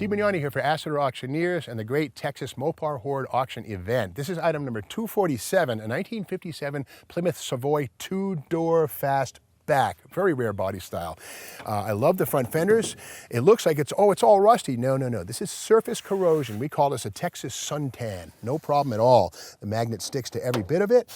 Steve Mignani here for Asset Auctioneers and the Great Texas Mopar Horde Auction Event. This is item number 247, a 1957 Plymouth Savoy two-door fastback. Very rare body style. I love the front fenders. It looks like it's all rusty. No. This is surface corrosion. We call this a Texas suntan. No problem at all. The magnet sticks to every bit of it.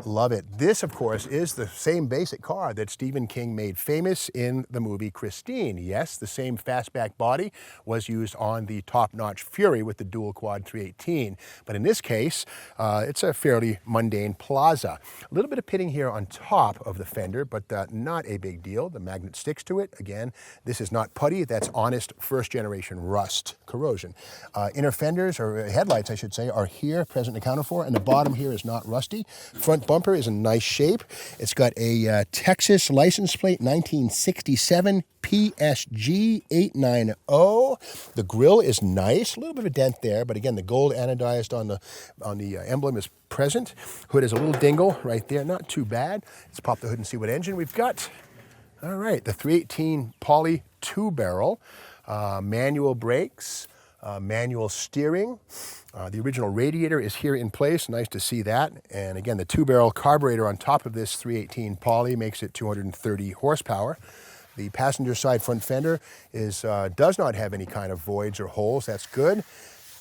Love it. This, of course, is the same basic car that Stephen King made famous in the movie Christine. Yes, the same fastback body was used on the top-notch Fury with the dual quad 318. But in this case, it's a fairly mundane Plaza. A little bit of pitting here on top of the fender, but not a big deal. The magnet sticks to it. Again, this is not putty. That's honest first-generation rust corrosion. Inner fenders, or headlights, I should say, are here, present and accounted for, and the bottom here is not rusty. Front bumper is in nice shape. It's got a Texas license plate, 1967 PSG 890. The grille is nice, a little bit of a dent there, but again, the gold anodized on the emblem is present. Hood is a little dingle right there, not too bad. Let's pop the hood and see what engine we've got. All right, the 318 Poly 2-barrel, manual brakes, manual steering. The original radiator is here in place. Nice to see that. And again, the 2-barrel carburetor on top of this 318 Poly makes it 230 horsepower. The passenger side front fender does not have any kind of voids or holes. That's good.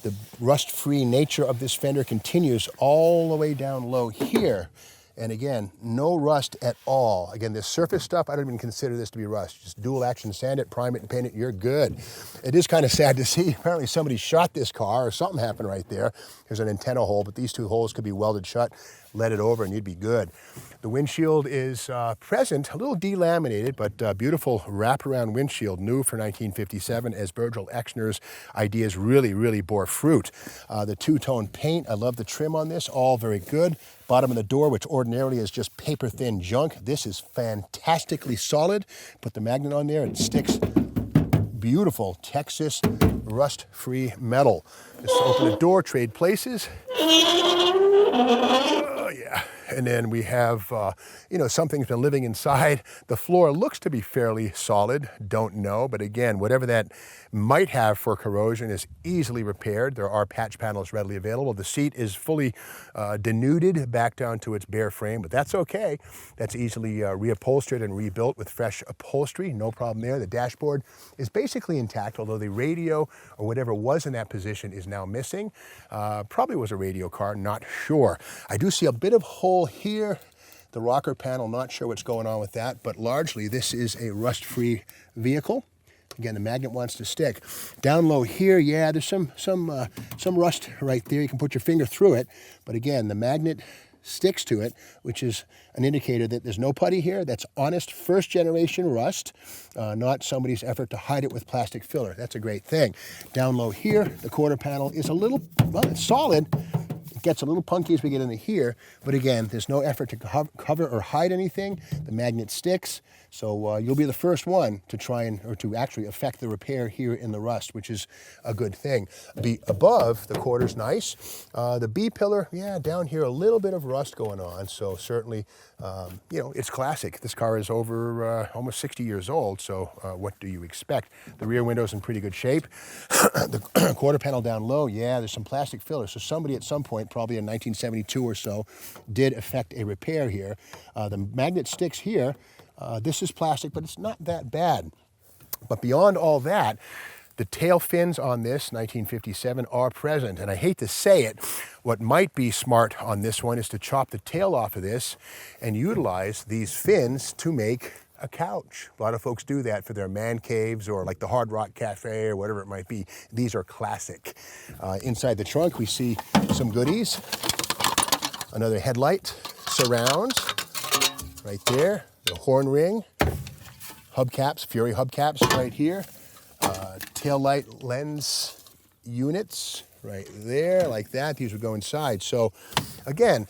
The rust-free nature of this fender continues all the way down low here. And again, no rust at all. Again, this surface stuff, I don't even consider this to be rust. Just dual action, sand it, prime it, and paint it, you're good. It is kind of sad to see. Apparently somebody shot this car or something happened right there. There's an antenna hole, but these two holes could be welded shut. Let it over and you'd be good. The windshield is present, a little delaminated, but beautiful wraparound windshield, new for 1957, as Virgil Exner's ideas really bore fruit. The two-tone paint, I love the trim on this, all very good. Bottom of the door, which ordinarily is just paper-thin junk. This is fantastically solid. Put the magnet on there, it sticks. Beautiful Texas rust-free metal. Just open the door, trade places. Oh, yeah. And then we have, something's been living inside. The floor looks to be fairly solid. Don't know. But again, whatever that might have for corrosion is easily repaired. There are patch panels readily available. The seat is fully denuded back down to its bare frame, but that's okay. That's easily reupholstered and rebuilt with fresh upholstery. No problem there. The dashboard is basically intact, although the radio or whatever was in that position is now missing. Probably was a radio car, not sure. I do see a bit of hole here. The rocker panel, not sure what's going on with that, but largely this is a rust-free vehicle. Again, the magnet wants to stick. Down low here, yeah, there's some rust right there. You can put your finger through it, but again, the magnet sticks to it, which is an indicator that there's no putty here. That's honest first-generation rust, not somebody's effort to hide it with plastic filler. That's a great thing. Down low here, the quarter panel is a little, well, it's solid. It gets a little punky as we get into here, but again, there's no effort to cover or hide anything. The magnet sticks, so you'll be the first one to try or to actually affect the repair here in the rust, which is a good thing. Above, the quarter's nice. The B-pillar, yeah, down here, a little bit of rust going on, so certainly, it's classic. This car is over almost 60 years old, so what do you expect? The rear window's in pretty good shape. The quarter panel down low, yeah, there's some plastic filler, so somebody at some point, probably in 1972 or so, did effect a repair here. The magnet sticks here. This is plastic, but it's not that bad. But beyond all that, the tail fins on this 1957 are present. And I hate to say it, what might be smart on this one is to chop the tail off of this and utilize these fins to make a couch. A lot of folks do that for their man caves or like the Hard Rock Cafe or whatever it might be. These are classic. Inside the trunk, we see some goodies. Another headlight, surrounds, right there. The horn ring, hubcaps, Fury hubcaps right here. Tail light lens units right there, like that. These would go inside. So again,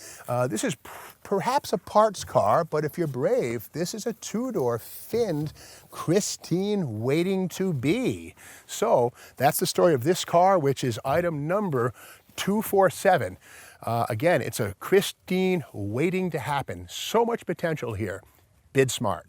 this is perhaps a parts car, but if you're brave, this is a two-door finned Christine waiting to be. So that's the story of this car, which is item number 247. Again, it's a Christine waiting to happen. So much potential here. Bid smart.